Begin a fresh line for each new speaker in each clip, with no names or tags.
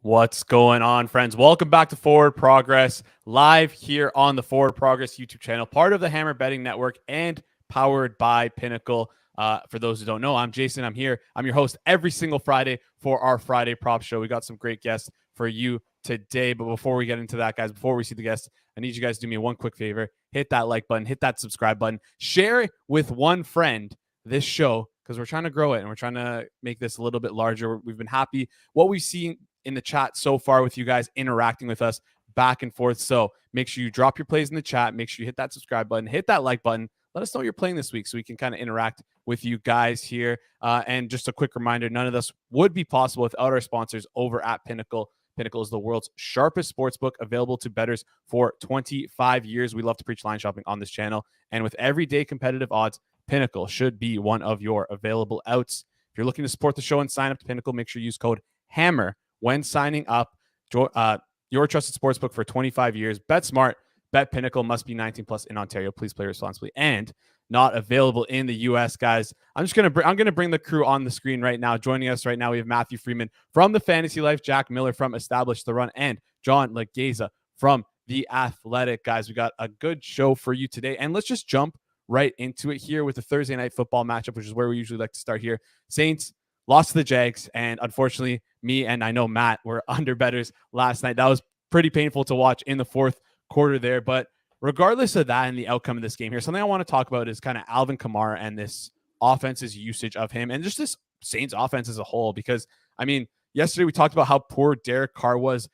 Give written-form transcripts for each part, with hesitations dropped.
What's going on, friends? Welcome back to Forward Progress, live here on the Forward Progress YouTube channel, part of the Hammer Betting Network and powered by Pinnacle. For those who don't know, I'm Jason. I'm here. I'm your host every single Friday for our Friday Prop Show. We got some great guests for you today. But before we get into that, guys, before we see the guests, I need you guys to do me one quick favor. Hit that like button, hit that subscribe button, share with one friend this show because we're trying to grow it and we're trying to make this a little bit larger. We've been happy what we've seen in the chat so far with you guys interacting with us back and forth. So make sure you drop your plays in the chat. Make sure you hit that subscribe button, hit that like button. Let us know what you're playing this week so we can kind of interact with you guys here. And just a quick reminder, none of this would be possible without our sponsors over at Pinnacle. Pinnacle is the world's sharpest sportsbook, available to bettors for 25 years. We love to preach line shopping on this channel. And with everyday competitive odds, Pinnacle should be one of your available outs. If you're looking to support the show and sign up to Pinnacle, make sure you use code HAMMER when signing up. Your trusted sportsbook for 25 years. Bet smart. Bet Pinnacle. Must be 19 plus in Ontario. Please play responsibly. And not available in the U.S., guys. I'm gonna bring the crew on the screen right now. Joining us right now, we have Matthew Freedman from the Fantasy Life, Jack Miller from Establish the Run, and John Laghezza from The Athletic. Guys, we got a good show for you today, and let's just jump right into it here with the Thursday night football matchup, which is where we usually like to start here. Saints lost to the Jags, and unfortunately, me and I know Matt were under bettors last night. That was pretty painful to watch in the fourth quarter there. But regardless of that and the outcome of this game here, something I want to talk about is kind of Alvin Kamara and this offense's usage of him and just this Saints offense as a whole. Because, I mean, yesterday we talked about how poor Derek Carr was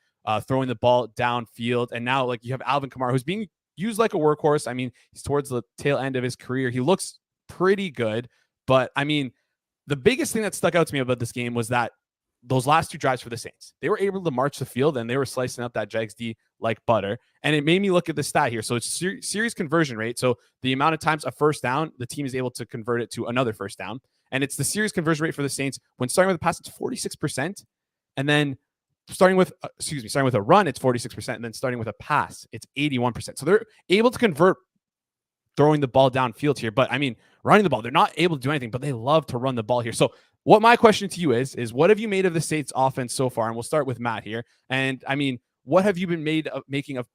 throwing the ball downfield. And now, like, you have Alvin Kamara, who's being used like a workhorse. I mean, he's towards the tail end of his career. He looks pretty good. But, I mean, the biggest thing that stuck out to me about this game was that those last two drives for the Saints, they were able to march the field and they were slicing up that Jags D like butter. And it made me look at the stat here. So it's series conversion rate. So the amount of times a first down, the team is able to convert it to another first down. And it's the series conversion rate for the Saints. When starting with a pass, it's 46%. And then starting with a run, it's 46%. And then starting with a pass, it's 81%. So they're able to convert throwing the ball downfield here. But I mean, running the ball, they're not able to do anything, but they love to run the ball here. So what my question to you is what have you made of the Saints offense so far? And we'll start with Matt here. And I mean, what have you been making of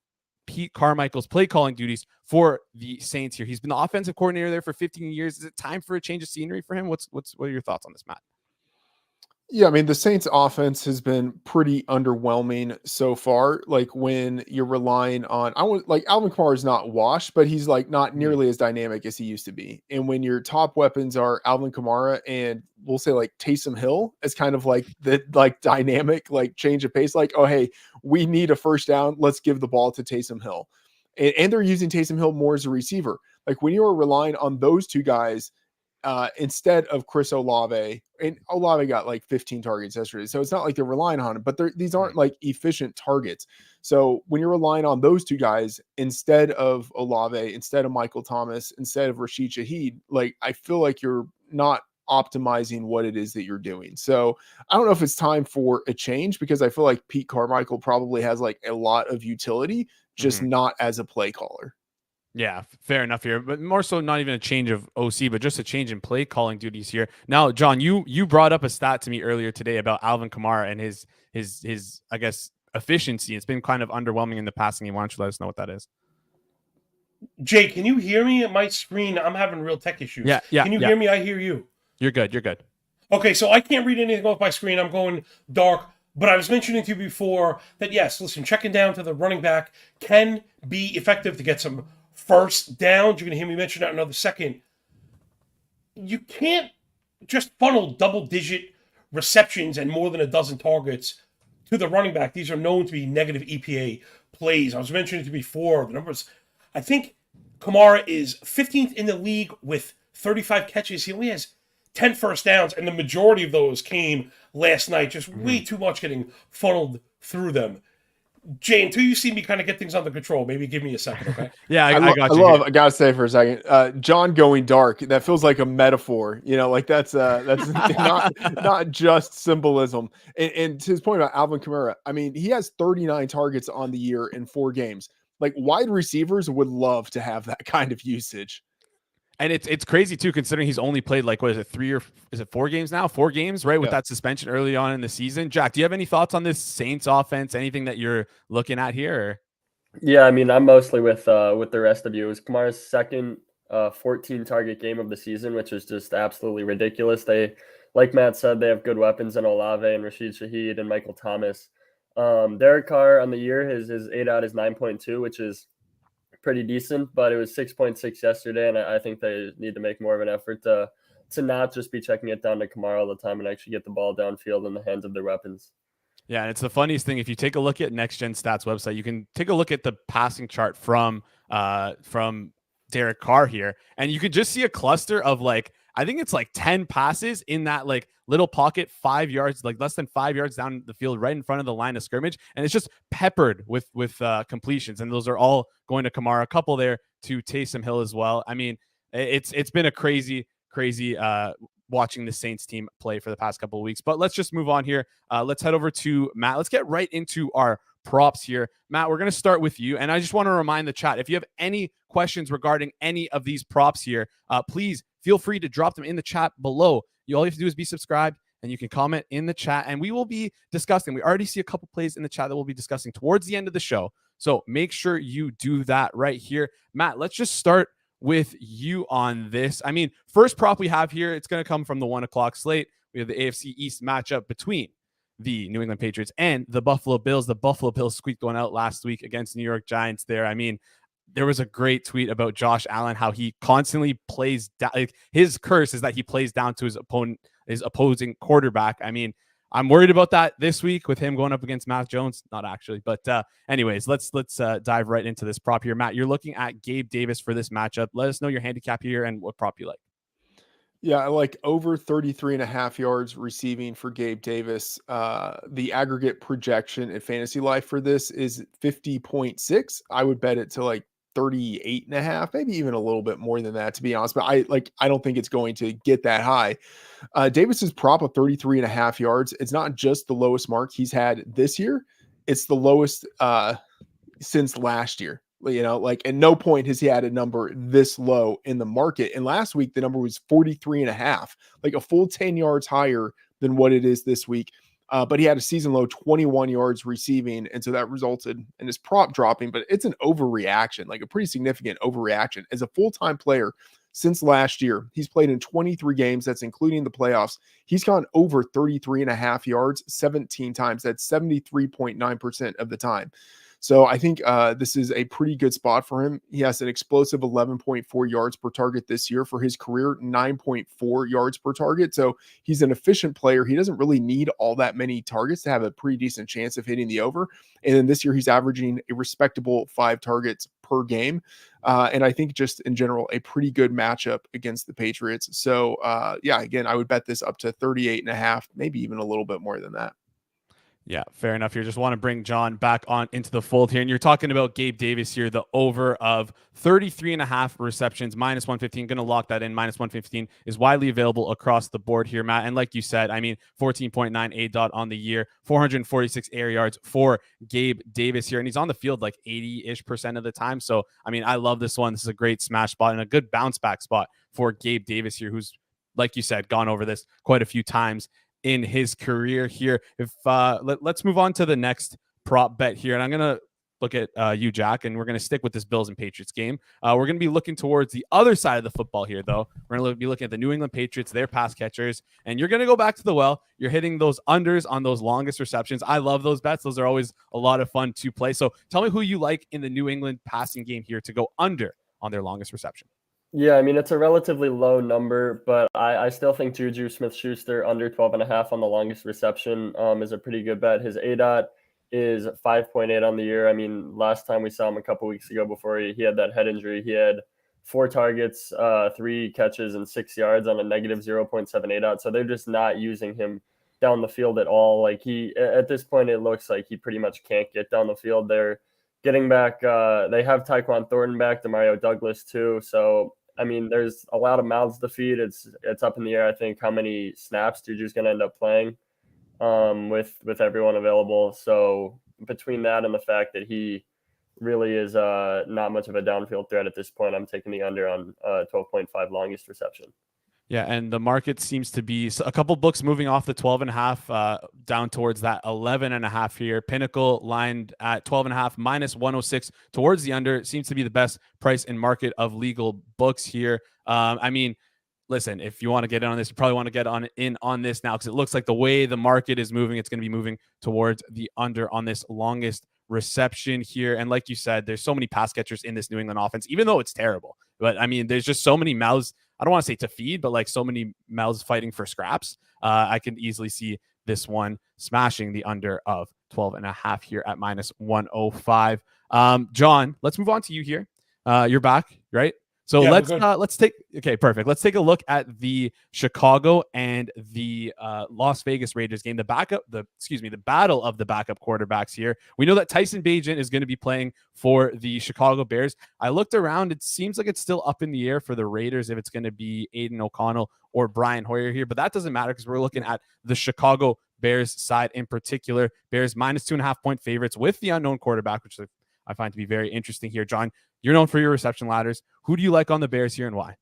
Pete Carmichael's play calling duties for the Saints here? He's been the offensive coordinator there for 15 years. Is it time for a change of scenery for him? What are your thoughts on this, Matt?
Yeah, I mean, the Saints offense has been pretty underwhelming so far. Like when you're relying on, Alvin Kamara is not washed, but he's like not nearly as dynamic as he used to be. And when your top weapons are Alvin Kamara and we'll say like Taysom Hill as kind of like the dynamic, like change of pace, like, oh, hey, we need a first down. Let's give the ball to Taysom Hill. And they're using Taysom Hill more as a receiver. Like when you are relying on those two guys, instead of Chris Olave, and Olave got like 15 targets yesterday. So it's not like they're relying on it, but these aren't like efficient targets. So when you're relying on those two guys instead of Olave, instead of Michael Thomas, instead of Rashid Shaheed, like I feel like you're not optimizing what it is that you're doing. So I don't know if it's time for a change because I feel like Pete Carmichael probably has like a lot of utility, just not as a play caller.
Yeah, fair enough here, but more so not even a change of OC, but just a change in play calling duties here. Now, John, you brought up a stat to me earlier today about Alvin Kamara and his I guess efficiency. It's been kind of underwhelming in the passing game. Why don't you let us know what that is?
Jay, can you hear me at my screen? I'm having real tech issues.
Yeah.
Can you hear me? I hear you.
You're good.
Okay, so I can't read anything off my screen. I'm going dark. But I was mentioning to you before that, yes, listen, checking down to the running back can be effective to get some first downs. You're going to hear me mention that in another second. You can't just funnel double-digit receptions and more than a dozen targets to the running back. These are known to be negative EPA plays. I was mentioning to you before, the numbers. I think Kamara is 15th in the league with 35 catches. He only has 10 first downs, and the majority of those came last night. Just way too much getting funneled through them. Jay, until you see me kind of get things under control, maybe give me a second, okay?
Yeah, I got you.
I gotta say for a second, John going dark. That feels like a metaphor, like that's not just symbolism. And to his point about Alvin Kamara, I mean, he has 39 targets on the year in 4 games. Like wide receivers would love to have that kind of usage.
And it's crazy too, considering he's only played like, what is it, 4 games now? 4 games, right? With that suspension early on in the season. Jack, do you have any thoughts on this Saints offense? Anything that you're looking at here? Or?
Yeah, I mean, I'm mostly with the rest of you. It was Kamara's second 14 target game of the season, which is just absolutely ridiculous. They, like Matt said, they have good weapons in Olave and Rashid Shaheed and Michael Thomas. Derek Carr on the year, his ADOT is 9.2, which is pretty decent, but it was 6.6 yesterday, and I think they need to make more of an effort to not just be checking it down to Kamara all the time and actually get the ball downfield in the hands of their weapons.
Yeah, and it's the funniest thing. If you take a look at Next Gen Stats website, you can take a look at the passing chart from Derek Carr here, and you could just see a cluster of like, I think it's like 10 passes in that like little pocket, 5 yards, like less than 5 yards down the field, right in front of the line of scrimmage, and it's just peppered with completions, and those are all going to Kamara. A couple there to Taysom Hill as well. I mean, it's been a crazy watching the Saints team play for the past couple of weeks. But let's just move on here. Let's head over to Matt. Let's get right into our props here. Matt, we're going to start with you. And I just want to remind the chat, if you have any questions regarding any of these props here, please feel free to drop them in the chat below. All you have to do is be subscribed, and you can comment in the chat, and we will be discussing. We already see a couple plays in the chat that we'll be discussing towards the end of the show. So make sure you do that right here. Matt, let's just start with you on this. I mean, first prop we have here, it's going to come from the 1 o'clock slate. We have the AFC East matchup between the New England Patriots and the Buffalo Bills. The Buffalo Bills squeaked one out last week against New York Giants there. I mean, there was a great tweet about Josh Allen, how he constantly plays down. Like, his curse is that he plays down to his opposing quarterback. I mean, I'm worried about that this week with him going up against Matt Jones. Not actually, but anyways, let's dive right into this prop here. Matt, you're looking at Gabe Davis for this matchup. Let us know your handicap here and what prop you like.
Yeah, I like over 33.5 yards receiving for Gabe Davis. The aggregate projection in Fantasy Life for this is 50.6. I would bet it to like 38.5, maybe even a little bit more than that, to be honest. But I don't think it's going to get that high. Davis's prop of 33.5 yards, it's not just the lowest mark he's had this year. It's the lowest since last year. You know, like at no point has he had a number this low in the market. And last week, the number was 43.5, like a full 10 yards higher than what it is this week. But he had a season low 21 yards receiving. And so that resulted in his prop dropping, but it's an overreaction, like a pretty significant overreaction. As a full-time player since last year, he's played in 23 games. That's including the playoffs. He's gone over 33.5 yards 17 times. That's 73.9% of the time. So I think this is a pretty good spot for him. He has an explosive 11.4 yards per target this year. For his career, 9.4 yards per target. So he's an efficient player. He doesn't really need all that many targets to have a pretty decent chance of hitting the over. And then this year, he's averaging a respectable 5 targets per game. And I think just in general, a pretty good matchup against the Patriots. So yeah, again, I would bet this up to 38.5, maybe even a little bit more than that.
Yeah, fair enough here. Just want to bring John back on into the fold here. And you're talking about Gabe Davis here, the over of 33.5 receptions, minus 115. Going to lock that in. Minus 115 is widely available across the board here, Matt. And like you said, I mean, 14.9 ADOT on the year, 446 air yards for Gabe Davis here. And he's on the field like 80-ish% of the time. So, I mean, I love this one. This is a great smash spot and a good bounce back spot for Gabe Davis here, who's, like you said, gone over this quite a few times in his career here. If let's move on to the next prop bet here, and I'm gonna look at you, Jack, and we're gonna stick with this Bills and Patriots game. We're gonna be looking towards the other side of the football here, though. We're gonna be looking at the New England Patriots, their pass catchers, and you're gonna go back to the well. You're hitting those unders on those longest receptions. I love those bets. Those are always a lot of fun to play. So tell me who you like in the New England passing game here to go under on their longest reception.
Yeah, I mean, it's a relatively low number, but I still think Juju Smith-Schuster under 12.5 on the longest reception is a pretty good bet. His ADOT is 5.8 on the year. I mean, last time we saw him a couple weeks ago before he had that head injury, he had 4 targets, 3 catches, and 6 yards on a negative 0.7 ADOT. So they're just not using him down the field at all. Like at this point, it looks like he pretty much can't get down the field. They're getting back. They have Tyquan Thornton back, Demario Douglas too. So I mean, there's a lot of mouths to feed. It's up in the air, I think, how many snaps Juju's going to end up playing with everyone available. So between that and the fact that he really is not much of a downfield threat at this point. I'm taking the under on 12.5 longest reception.
Yeah, and the market seems to be a couple books moving off the 12.5 down towards that 11.5 here. Pinnacle lined at 12.5 minus 106 towards the under. It seems to be the best price in market of legal books here. I mean, listen, if you want to get in on this, you probably want to get in on this now, because it looks like the way the market is moving, it's going to be moving towards the under on this longest reception here. And like you said, there's so many pass catchers in this New England offense, even though it's terrible. But I mean, there's just so many mouths. I don't want to say to feed, but like so many mouths fighting for scraps. I can easily see this one smashing the under of 12.5 here at minus 105. John, let's move on to you here. You're back, right? So
yeah,
let's take perfect. Let's take a look at the Chicago and the Las Vegas Raiders game. The battle of the backup quarterbacks here. We know that Tyson Bagent is going to be playing for the Chicago Bears. I looked around. It seems like it's still up in the air for the Raiders if it's going to be Aiden O'Connell or Brian Hoyer here, but that doesn't matter because we're looking at the Chicago Bears side in particular. Bears minus 2.5 point favorites with the unknown quarterback, which I find to be very interesting here. John, you're known for your reception ladders. Who do you like on the Bears here and why?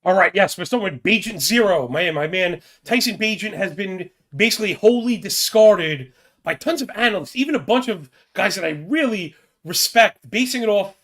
All right, yes, we're starting with Bagent 0. My man, Tyson Bagent has been basically wholly discarded by tons of analysts, even a bunch of guys that I really respect, basing it off,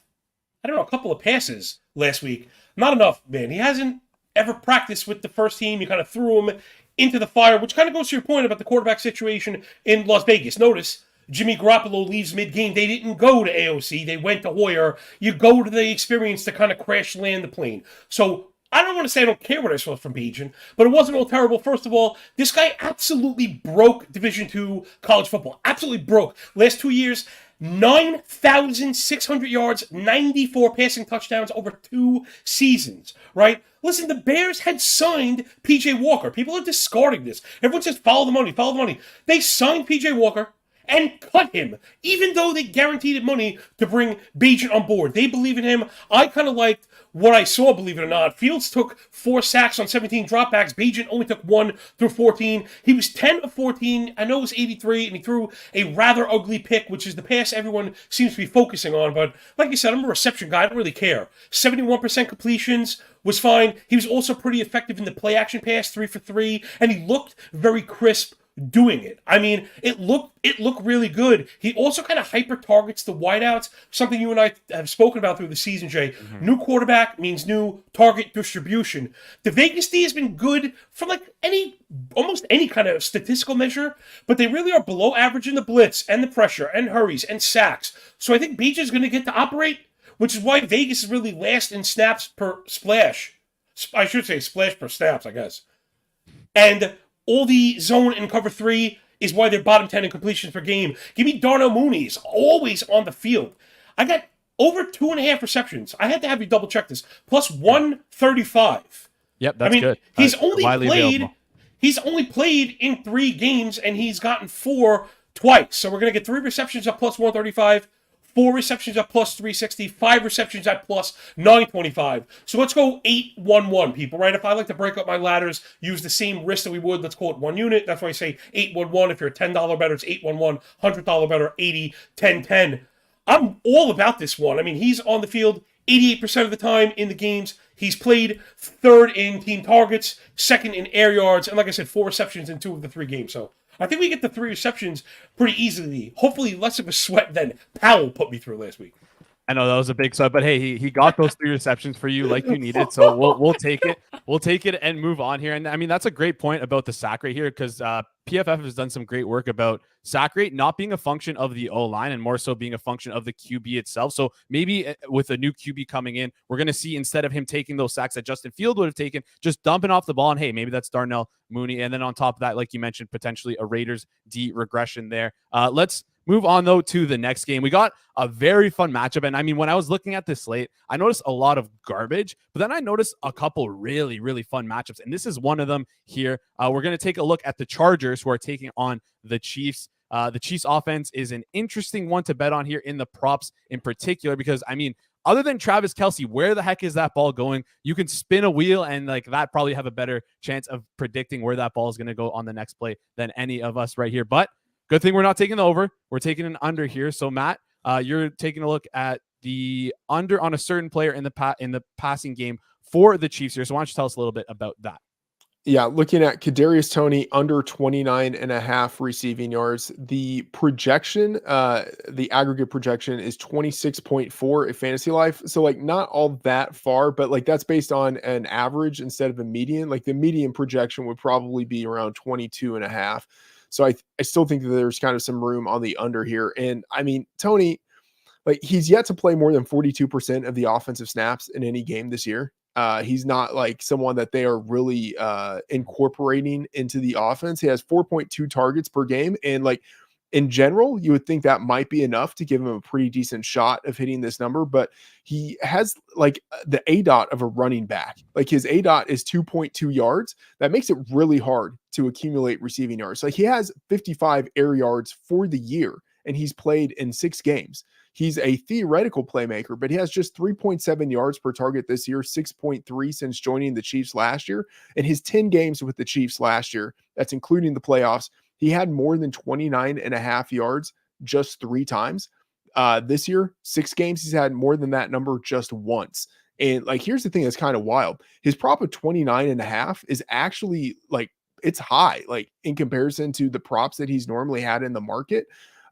I don't know, a couple of passes last week. Not enough, man. He hasn't ever practiced with the first team. You kind of threw him into the fire, which kind of goes to your point about the quarterback situation in Las Vegas. Notice, Jimmy Garoppolo leaves mid-game. They didn't go to AOC. They went to Hoyer. You go to the experience to kind of crash land the plane. So I don't want to say I don't care what I saw from Bagent, but it wasn't all terrible. First of all, this guy absolutely broke Division II college football. Absolutely broke. Last 2 years, 9,600 yards, 94 passing touchdowns over 2 seasons, right? Listen, the Bears had signed P.J. Walker. People are discarding this. Everyone says, follow the money, follow the money. They signed P.J. Walker and cut him, even though they guaranteed him money to bring Bagent on board. They believe in him. I kind of liked what I saw, believe it or not. Fields took 4 sacks on 17 dropbacks. Bagent only took 1 through 14. He was 10 of 14. I know it was 83, and he threw a rather ugly pick, which is the pass everyone seems to be focusing on. But like I said, I'm a reception guy. I don't really care. 71% completions was fine. He was also pretty effective in the play action pass, 3 for 3, and he looked very crisp doing it. I mean, it looked really good. He also kind of hyper targets the wideouts, something you and I have spoken about through the season, Jay. Mm-hmm. New quarterback means new target distribution. The Vegas D has been good from like almost any kind of statistical measure, but they really are below average in the blitz and the pressure and hurries and sacks. So I think Beach is going to get to operate, which is why Vegas is really last in snaps per splash. I should say splash per snaps, I guess. And all the zone and cover 3 is why they're bottom 10 in completions per game. Give me Darnell Mooney. He's always on the field. I got over 2.5 receptions. I had to have you double check this. Plus 135.
Yep, that's good.
He's only played in 3 games, and he's gotten 4 twice. So we're going to get 3 receptions at plus 135. 4 receptions at plus 360, 5 receptions at plus 925. So let's go 8-1-1, people, right? If I like to break up my ladders, use the same risk that we would, let's call it 1 unit. That's why I say 8-1-1. If you're a $10 better, it's 8-1-1. $100 better, 80-10-10. I'm all about this one. I mean, he's on the field 88% of the time in the games. He's played 3rd in team targets, 2nd in air yards, and like I said, 4 receptions in 2 of the 3 games. So I think we get the 3 receptions pretty easily. Hopefully less of a sweat than Powell put me through last week.
I know that was a big sweat, but hey, he got those 3 receptions for you like you needed. So we'll take it. We'll take it and move on here. And I mean, that's a great point about the sack rate here, because PFF has done some great work about sack rate not being a function of the O-line and more so being a function of the QB itself. So maybe with a new QB coming in, we're going to see, instead of him taking those sacks that Justin Field would have taken, just dumping off the ball. And hey, maybe that's Darnell Mooney. And then on top of that, like you mentioned, potentially a Raiders D regression there. Let's move on, though, to the next game. We got a very fun matchup. And I mean, when I was looking at this slate, I noticed a lot of garbage, but then I noticed a couple really, really fun matchups. And this is one of them here. We're going to take a look at the Chargers, who are taking on the Chiefs. The Chiefs offense is an interesting one to bet on here in the props in particular, because I mean, other than Travis Kelce, where the heck is that ball going? You can spin a wheel and like that probably have a better chance of predicting where that ball is going to go on the next play than any of us right here. But good thing we're not taking the over. We're taking an under here. So Matt, you're taking a look at the under on a certain player in the passing game for the Chiefs here. So why don't you tell us a little bit about that?
Yeah, looking at Kadarius Toney under 29.5 receiving yards. The projection, the aggregate projection is 26.4 at Fantasy Life. So like not all that far, but like that's based on an average instead of a median. Like the median projection would probably be around 22.5. So I still think that there's kind of some room on the under here. And I mean, Toney, like he's yet to play more than 42% of the offensive snaps in any game this year. He's not like someone that they are really incorporating into the offense. He has 4.2 targets per game. And like in general, you would think that might be enough to give him a pretty decent shot of hitting this number, but he has like the ADOT of a running back. Like his ADOT is 2.2 yards. That makes it really hard to accumulate receiving yards. Like he has 55 air yards for the year, and he's played in 6 games. He's a theoretical playmaker, but he has just 3.7 yards per target this year, 6.3 since joining the Chiefs last year. In his 10 games with the Chiefs last year, that's including the playoffs, he had more than 29.5 yards just 3 times. This year, 6 games, he's had more than that number just once. And like, here's the thing that's kind of wild. His prop of 29.5 is actually like, it's high, like in comparison to the props that he's normally had in the market.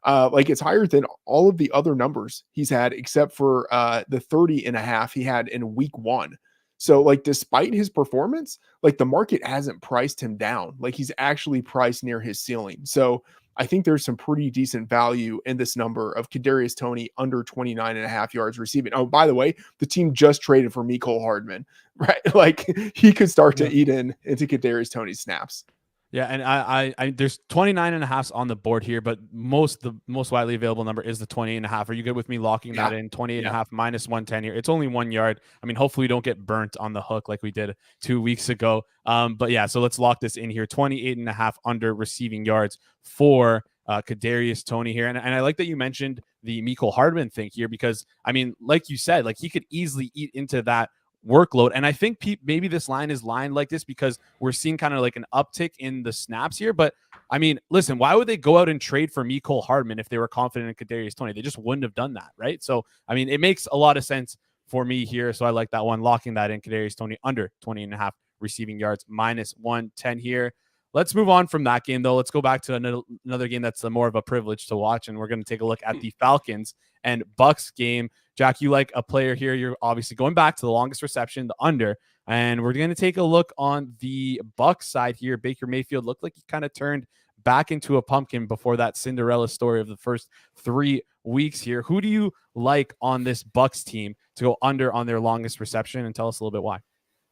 Like it's higher than all of the other numbers he's had, except for the 30.5 he had in week 1. So like, despite his performance, like the market hasn't priced him down. Like he's actually priced near his ceiling. So I think there's some pretty decent value in this number of Kadarius Toney under 29.5 yards receiving. Oh, by the way, the team just traded for Mecole Hardman, right? Like he could start to eat into Kadarius Toney's snaps.
Yeah, and I there's 29.5 on the board here, but the most widely available number is the 28.5. Are you good with me locking that in? 28.5 minus 110 here. It's only 1 yard. I mean, hopefully we don't get burnt on the hook like we did 2 weeks ago. But yeah, so let's lock this in here. 28.5 under receiving yards for Kadarius Toney here. And I like that you mentioned the Mecole Hardman thing here, because I mean, like you said, like he could easily eat into that workload. And I think maybe this line is lined like this because we're seeing kind of like an uptick in the snaps here. But I mean, listen, why would they go out and trade for Mecole Hardman if they were confident in Kadarius Toney? They just wouldn't have done that, right? So, I mean, it makes a lot of sense for me here. So I like that one, locking that in. Kadarius Toney under 20.5 receiving yards, minus 110 here. Let's move on from that game, though. Let's go back to another game that's more of a privilege to watch, and we're going to take a look at the Falcons and Bucks game. Jack, you like a player here. You're obviously going back to the longest reception, the under, and we're going to take a look on the Bucks side here. Baker Mayfield looked like he kind of turned back into a pumpkin before that Cinderella story of the first 3 weeks here. Who do you like on this Bucks team to go under on their longest reception, and tell us a little bit why?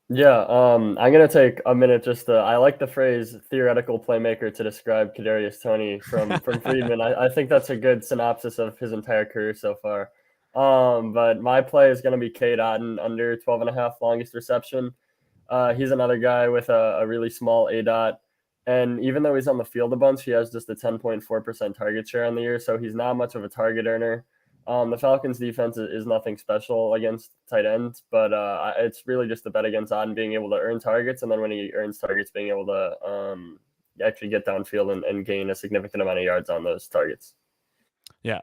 Yeah, I'm going to take a minute I like the phrase theoretical playmaker to describe Kadarius Toney from Freedman. I think that's a good synopsis of his entire career so far. But my play is going to be Cade Otton under 12.5 longest reception. He's another guy with a really small ADOT. And even though he's on the field a bunch, he has just a 10.4% target share on the year. So he's not much of a target earner. The Falcons defense is nothing special against tight ends, but it's really just a bet against Otton being able to earn targets. And then when he earns targets, being able to actually get downfield and gain a significant amount of yards on those targets.
Yeah,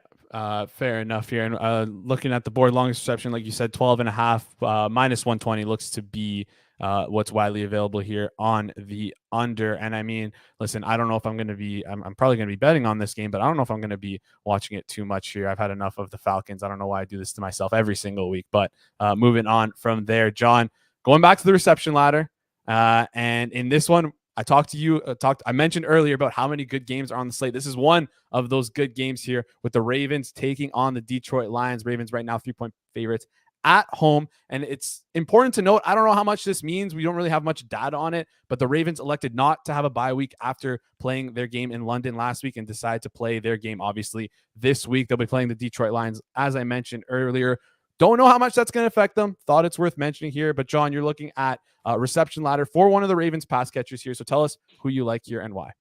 fair enough here. And looking at the board, longest reception, like you said, 12.5, minus 120 looks to be what's widely available here on the under. And I mean, listen, I don't know if I'm going to be, I'm probably going to be betting on this game, but I don't know if I'm going to be watching it too much here. I've had enough of the Falcons. I don't know why I do this to myself every single week, but moving on from there, John, going back to the reception ladder. And in this one, I mentioned earlier about how many good games are on the slate. This is one of those good games here with the Ravens taking on the Detroit Lions. Ravens right now 3-point favorites at home. And it's important to note, I don't know how much this means. We don't really have much data on it, but the Ravens elected not to have a bye week after playing their game in London last week and decided to play their game, obviously, this week. They'll be playing the Detroit Lions, as I mentioned earlier. Don't know how much that's going to affect them. Thought it's worth mentioning here. But, John, you're looking at reception ladder for one of the Ravens pass catchers here. So tell us who you like here and why.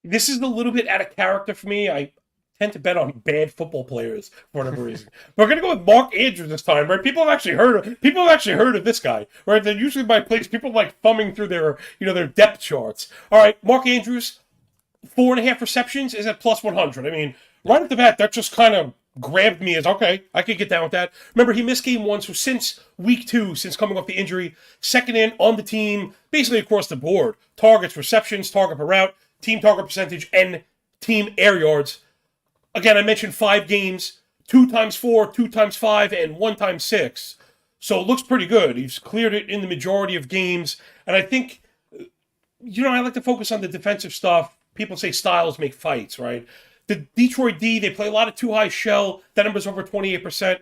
This is a little bit out of character for me. I tend to bet on bad football players for whatever reason. We're going to go with Mark Andrews this time, right? People have actually heard of this guy, right? They're usually by place people like thumbing through their depth charts. All right, Mark Andrews, 4.5 receptions is at plus 100. I mean, right off the bat, that's just kind of grabbed me as, okay, I could get down with that. Remember, he missed game 1, so since week 2, since coming off the injury, second in on the team, basically across the board. Targets, receptions, target per route, team target percentage, and team air yards. Again, I mentioned 5 games, 2 times 4, 2 times 5, and 1 times 6. So it looks pretty good. He's cleared it in the majority of games. And I think, I like to focus on the defensive stuff. People say styles make fights, right? The Detroit D, they play a lot of too high shell. That number's over 28%.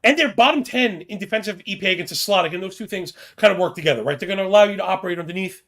And they're bottom 10 in defensive EPA against the slot. Again, those two things kind of work together, right? They're going to allow you to operate underneath,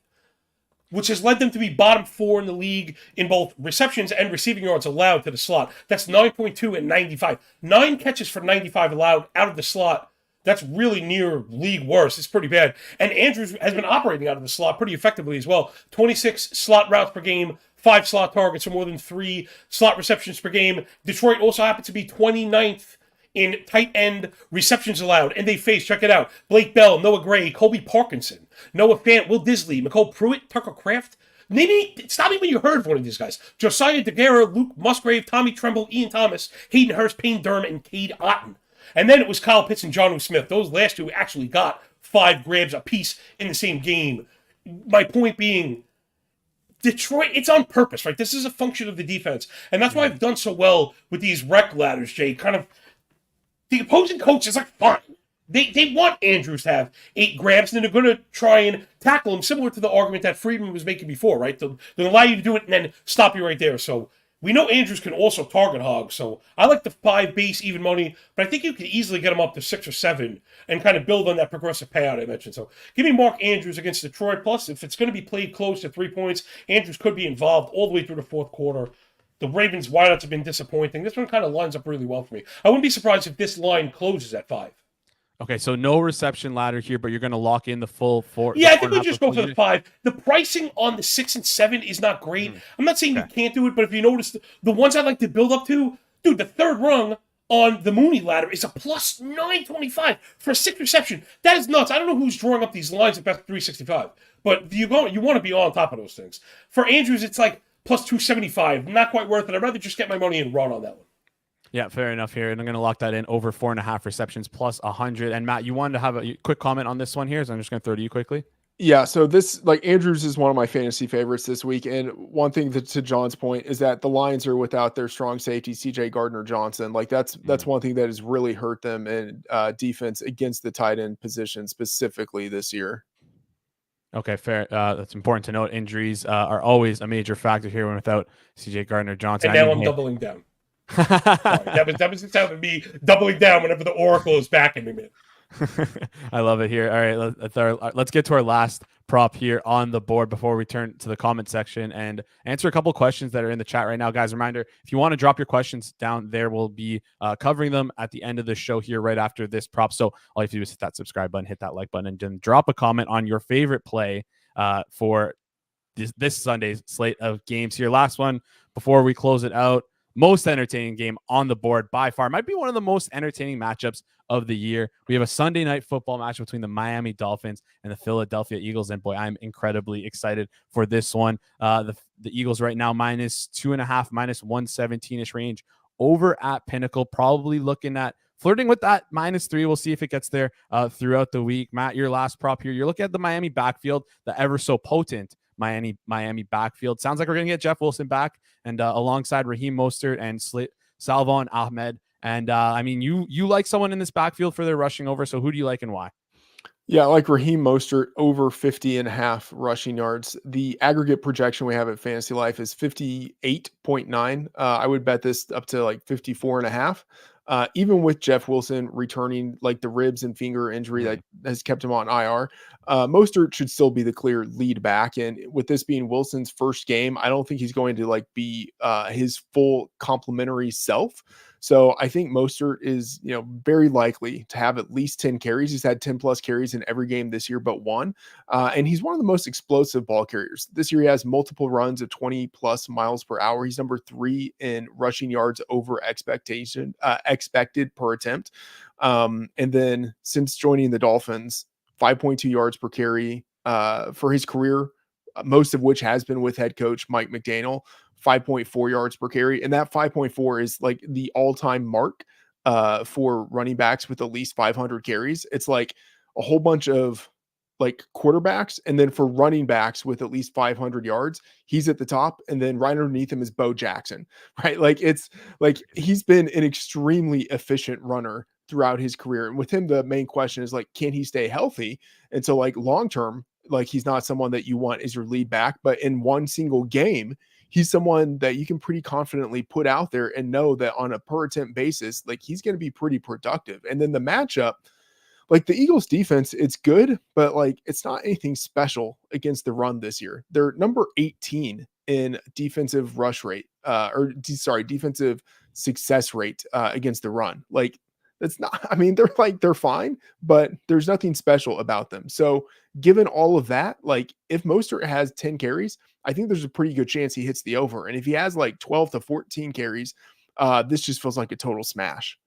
which has led them to be bottom 4 in the league in both receptions and receiving yards allowed to the slot. That's 9.2 and 95. 9 catches for 95 allowed out of the slot. That's really near league worst. It's pretty bad. And Andrews has been operating out of the slot pretty effectively as well. 26 slot routes per game, 5 slot targets for more than 3 slot receptions per game. Detroit also happens to be 29th in tight end receptions allowed. And they face, check it out, Blake Bell, Noah Gray, Colby Parkinson, Noah Fant, Will Disley, McCole Pruitt, Tucker Kraft. Maybe it's not even you heard of one of these guys. Josiah DeGuerra, Luke Musgrave, Tommy Tremble, Ian Thomas, Hayden Hurst, Payne Durham, and Cade Otton. And then it was Kyle Pitts and Jonnu Smith. Those last two actually got 5 grabs apiece in the same game. My point being, Detroit, it's on purpose, right? This is a function of the defense. And that's why I've done so well with these rec ladders, Jay. Kind of, the opposing coach is like, fine. They want Andrews to have 8 grabs, and then they're going to try and tackle him, similar to the argument that Freedman was making before, right? They'll allow you to do it and then stop you right there. So we know Andrews can also target hog, so I like the 5 base even money, but I think you could easily get him up to 6 or 7 and kind of build on that progressive payout I mentioned. So give me Mark Andrews against Detroit. Plus, if it's going to be played close to 3 points, Andrews could be involved all the way through the fourth quarter. The Ravens' wideouts have been disappointing. This one kind of lines up really well for me. I wouldn't be surprised if this line closes at 5.
Okay, so no reception ladder here, but you're going to lock in the full 4.
Yeah, I think we just go for the 5. The pricing on the 6 and 7 is not great. I'm not saying you can't do it, but if you notice, the ones I like to build up to, dude, the third rung on the Mooney ladder is a plus 925 for a 6 reception. That is nuts. I don't know who's drawing up these lines at best 365, but you want to be on top of those things. For Andrews, it's like plus 275. Not quite worth it. I'd rather just get my money and run on that one.
Yeah, fair enough here. And I'm going to lock that in over 4.5 receptions plus 100. And Matt, you wanted to have a quick comment on this one here, so I'm just going to throw to you quickly.
Yeah, so this, like, Andrews is one of my fantasy favorites this week. And one thing that, to John's point, is that the Lions are without their strong safety, CJ Gardner-Johnson. Like, that's one thing that has really hurt them in defense against the tight end position specifically this year.
Okay, fair. That's important to note. Injuries are always a major factor here when without CJ Gardner-Johnson.
And now I'm doubling down. Sorry, that was the sound of me doubling down whenever the Oracle is backing me, man.
I love it here. All right, let's get to our last prop here on the board before we turn to the comment section and answer a couple questions that are in the chat right now. Guys, reminder, if you want to drop your questions down there, we'll be covering them at the end of the show here right after this prop. So all you have to do is hit that subscribe button, hit that like button, and then drop a comment on your favorite play for this Sunday's slate of games here. Last one before we close it out. Most entertaining game on the board by far. Might be one of the most entertaining matchups of the year. We have a Sunday night football match between the Miami Dolphins and the Philadelphia Eagles. And boy, I'm incredibly excited for this one. The Eagles right now -2.5, -117-ish range over at Pinnacle. Probably looking at flirting with that -3. We'll see if it gets there throughout the week. Matt, your last prop here. You're looking at the Miami backfield, the ever so potent Miami backfield. Sounds like we're going to get Jeff Wilson back and alongside Raheem Mostert and Salvon Ahmed. And I mean, you like someone in this backfield for their rushing over. So who do you like and why?
Yeah, I like Raheem Mostert over 50.5 rushing yards. The aggregate projection we have at Fantasy Life is 58.9. I would bet this up to like 54.5. Even with Jeff Wilson returning, like the ribs and finger injury that has kept him on IR, Mostert should still be the clear lead back. And with this being Wilson's first game, I don't think he's going to like be his full complementary self. So I think Mostert is, very likely to have at least 10 carries. He's had 10 plus carries in every game this year, but one. And he's one of the most explosive ball carriers. This year he has multiple runs of 20 plus miles per hour. He's number 3 in rushing yards over expected per attempt. And then since joining the Dolphins, 5.2 yards per carry for his career, most of which has been with head coach Mike McDaniel. 5.4 yards per carry. And that 5.4 is like the all-time mark for running backs with at least 500 carries. It's like a whole bunch of like quarterbacks. And then for running backs with at least 500 yards, he's at the top. And then right underneath him is Bo Jackson, right? Like it's like he's been an extremely efficient runner throughout his career. And with him, the main question is like, can he stay healthy? And so like long-term, like he's not someone that you want as your lead back, but in one single game, he's someone that you can pretty confidently put out there and know that on a per attempt basis, like he's going to be pretty productive. And then the matchup, like the Eagles defense, it's good, but like it's not anything special against the run this year. They're number 18 in defensive rush rate, defensive success rate against the run. Like that's not, I mean, they're fine, but there's nothing special about them. So given all of that, like if Mostert has 10 carries, I think there's a pretty good chance he hits the over. And if he has like 12 to 14 carries, this just feels like a total smash.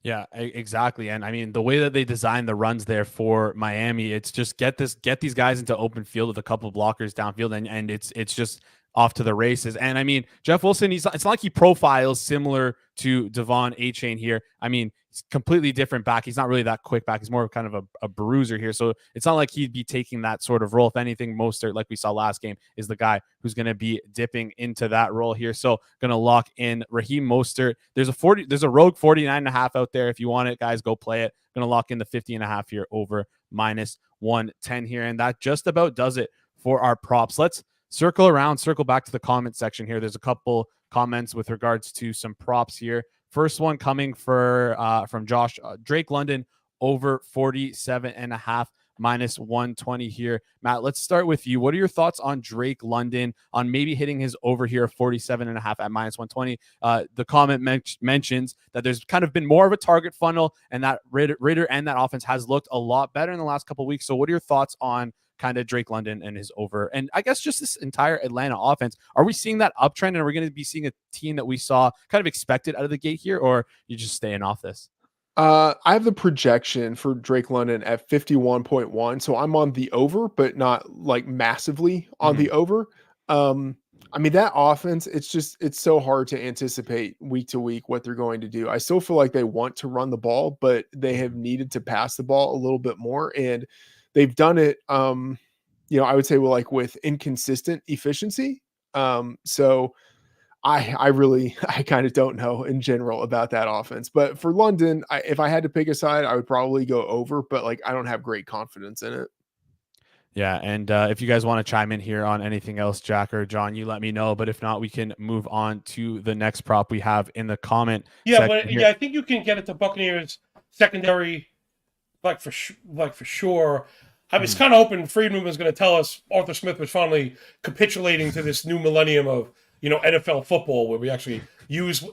Yeah, exactly. And I mean, the way that they designed the runs there for Miami, it's just get these guys into open field with a couple of blockers downfield, and it's just off to the races. And I mean, Jeff Wilson, it's not like he profiles similar to Devon Achane here. I mean, he's completely different back. He's not really that quick back. He's more of kind of a bruiser here. So it's not like he'd be taking that sort of role. If anything, Mostert, like we saw last game, is the guy who's going to be dipping into that role here. So going to lock in Raheem Mostert. There's a rogue 49.5 out there. If you want it, guys, go play it. Going to lock in the 50.5 here over -110 here. And that just about does it for our props. Let's circle back to the comment section here. There's a couple comments with regards to some props here. First one coming from Josh. Drake London over 47.5 -120 here. Matt, let's start with you. What are your thoughts on Drake London on maybe hitting his over here of 47.5 at -120? The comment mentions that there's kind of been more of a target funnel, and that Ritter and that offense has looked a lot better in the last couple of weeks. So what are your thoughts on kind of Drake London and his over? And I guess just this entire Atlanta offense, are we seeing that uptrend, and are we going to be seeing a team that we saw kind of expected out of the gate here, or are you just staying off this?
I have the projection for Drake London at 51.1. So I'm on the over, but not like massively on the over. I mean, that offense, it's so hard to anticipate week to week what they're going to do. I still feel like they want to run the ball, but they have needed to pass the ball a little bit more. And they've done it, I would say with inconsistent efficiency. So I kind of don't know in general about that offense, but for London, if I had to pick a side, I would probably go over, but like, I don't have great confidence in it.
Yeah. And if you guys want to chime in here on anything else, Jack or John, you let me know. But if not, we can move on to the next prop we have in the comment.
Yeah. But yeah, I think you can get it to Buccaneers secondary, for sure. I was kind of hoping Freedman was going to tell us Arthur Smith was finally capitulating to this new millennium of, NFL football, where we actually use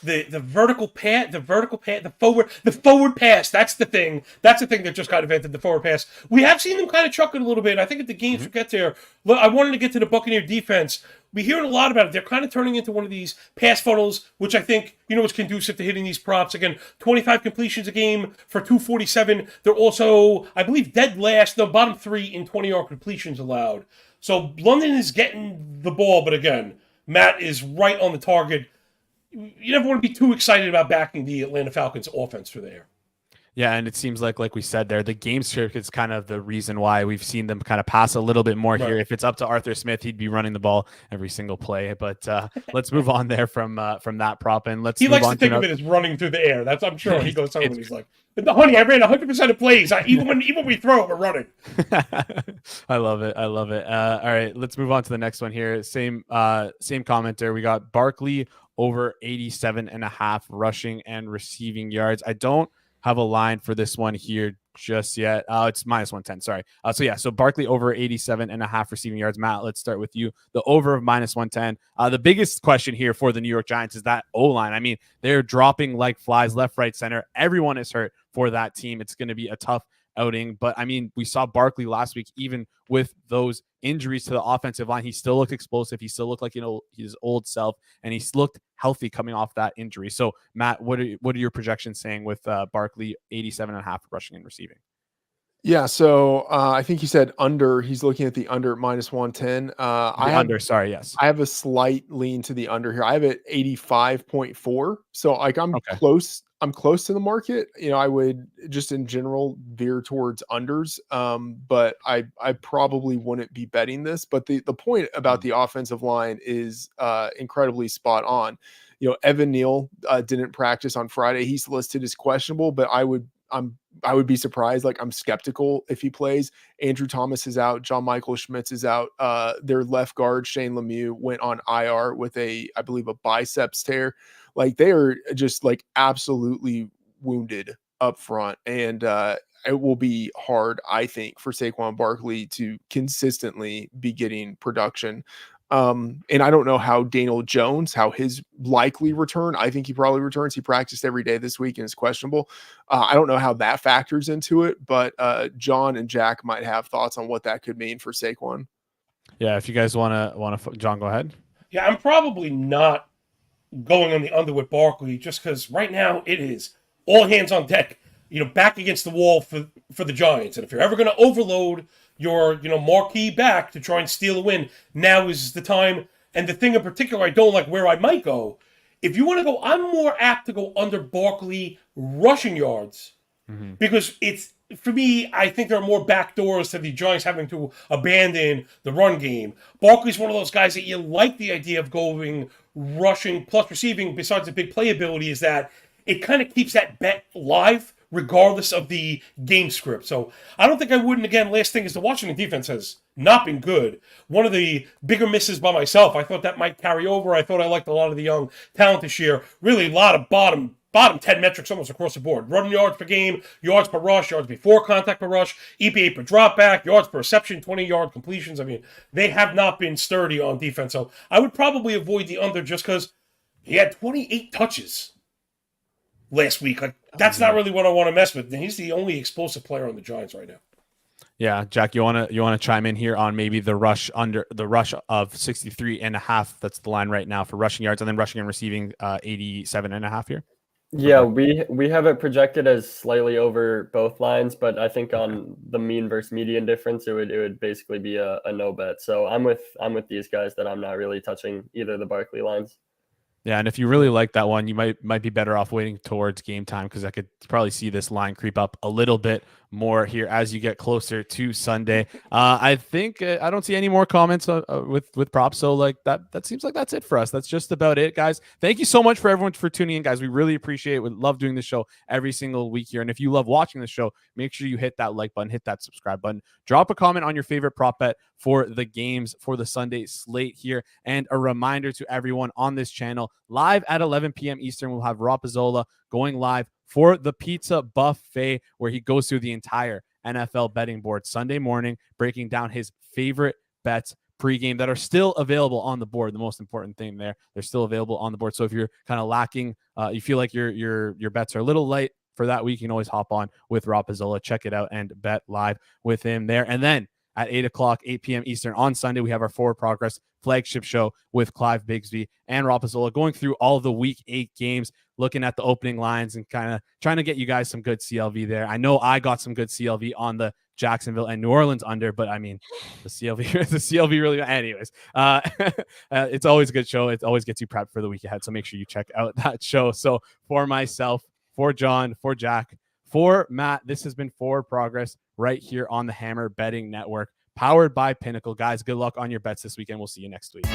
the vertical pass, the forward pass. That's the thing that just got invented, the forward pass. We have seen them kind of chuck it a little bit. I think at the games we get there, I wanted to get to the Buccaneer defense. We hear a lot about it. They're kind of turning into one of these pass funnels, which I think, is conducive to hitting these props. Again, 25 completions a game for 247. They're also, I believe, dead last, the bottom 3 in 20-yard completions allowed. So London is getting the ball, but again, Matt is right on the target. You never want to be too excited about backing the Atlanta Falcons offense for there.
Yeah, and it seems like we said there, the game script is kind of the reason why we've seen them kind of pass a little bit more here. If it's up to Arthur Smith, he'd be running the ball every single play. But let's move on there from that prop, and
he likes to think of it as running through the air. I'm sure he goes somewhere and he's like, "Honey, I ran 100% of plays. Even when we throw, we're running."
I love it. All right, let's move on to the next one here. Same commenter. We got Barkley over 87.5 rushing and receiving yards. I don't have a line for this one here just yet. It's -110. Sorry. So Barkley over 87.5 receiving yards. Matt, let's start with you. The over of -110. The biggest question here for the New York Giants is that O-line. I mean, they're dropping like flies left, right, center. Everyone is hurt for that team. It's going to be a tough outing, but I mean, we saw Barkley last week, even with those injuries to the offensive line, he still looked explosive. He still looked like, his old self, and he looked healthy coming off that injury. So Matt, what are your projections saying with Barkley 87.5 rushing and receiving?
Yeah, so I think he said under. He's looking at the under -110.
Yes.
I have a slight lean to the under here. I have it 85.4. So like I'm
Okay.
close. I'm close to the market. I would just in general veer towards unders. But I probably wouldn't be betting this. But the point about the offensive line is incredibly spot on. Evan Neal didn't practice on Friday. He's listed as questionable, but I would be surprised. Like I'm skeptical if he plays. Andrew Thomas is out. John Michael Schmitz is out. Their left guard, Shane Lemieux, went on IR with I believe a biceps tear. Like they are just like absolutely wounded up front. And it will be hard, I think, for Saquon Barkley to consistently be getting production. And I don't know how Daniel Jones, how his likely return. I think he probably returns. He practiced every day this week and is questionable. I don't know how that factors into it, but John and Jack might have thoughts on what that could mean for Saquon.
Yeah, if you guys want to, John, go ahead.
Yeah, I'm probably not going on the under with Barkley just because right now it is all hands on deck. Back against the wall for the Giants, and if you're ever going to overload your marquee back to try and steal a win, now is the time. And the thing in particular I don't like where I might go, if you want to go, I'm more apt to go under Barkley rushing yards because it's, for me, I think there are more backdoors to the Giants having to abandon the run game. Barkley's one of those guys that you like the idea of going rushing plus receiving, besides the big playability, is that it kind of keeps that bet live regardless of the game script. So I don't think I would. And again, last thing is the Washington defense has not been good. One of the bigger misses by myself, I thought that might carry over. I thought I liked a lot of the young talent this year. Really a lot of bottom 10 metrics almost across the board. Running yards per game, yards per rush, yards before contact per rush, EPA per dropback, yards per reception, 20-yard completions. I mean, they have not been sturdy on defense. So I would probably avoid the under just because he had 28 touches last week. Like that's not really what I want to mess with. He's the only explosive player on the Giants right now.
Yeah, Jack, you want to chime in here on maybe the rush of 63.5. That's the line right now for rushing yards, and then rushing and receiving 87.5 here.
Yeah, we have it projected as slightly over both lines, but I think on the mean versus median difference, it would basically be a no bet. So I'm with these guys that I'm not really touching either of the Barkley lines.
Yeah, and if you really like that one, you might be better off waiting towards game time because I could probably see this line creep up a little bit more here as you get closer to Sunday. I think I don't see any more comments with props, so like that seems like that's it for us. That's just about it, guys. Thank you so much for everyone for tuning in, guys. We really appreciate it. We love doing the show every single week here, and if you love watching the show, make sure you hit that like button, hit that subscribe button, drop a comment on your favorite prop bet for the games for the Sunday slate here, and a reminder to everyone on this channel, live at 11 p.m. Eastern, we'll have Rapazzola going live for the pizza buffet, where he goes through the entire NFL betting board Sunday morning, breaking down his favorite bets pregame that are still available on the board. The most important thing there, they're still available on the board. So if you're kind of lacking, you feel like your bets are a little light for that week, you can always hop on with Rapazzola, check it out, and bet live with him there. And then at 8 p.m. Eastern on Sunday, we have our Forward Progress flagship show with Clive Bigsby and Rapazzola, going through all of the Week 8 games, looking at the opening lines and kind of trying to get you guys some good CLV there. I know I got some good CLV on the Jacksonville and New Orleans under, but I mean, the CLV really, anyways, it's always a good show. It always gets you prepped for the week ahead. So make sure you check out that show. So for myself, for John, for Jack, for Matt, this has been Forward Progress right here on the Hammer Betting Network, powered by Pinnacle. Guys, good luck on your bets this weekend. We'll see you next week.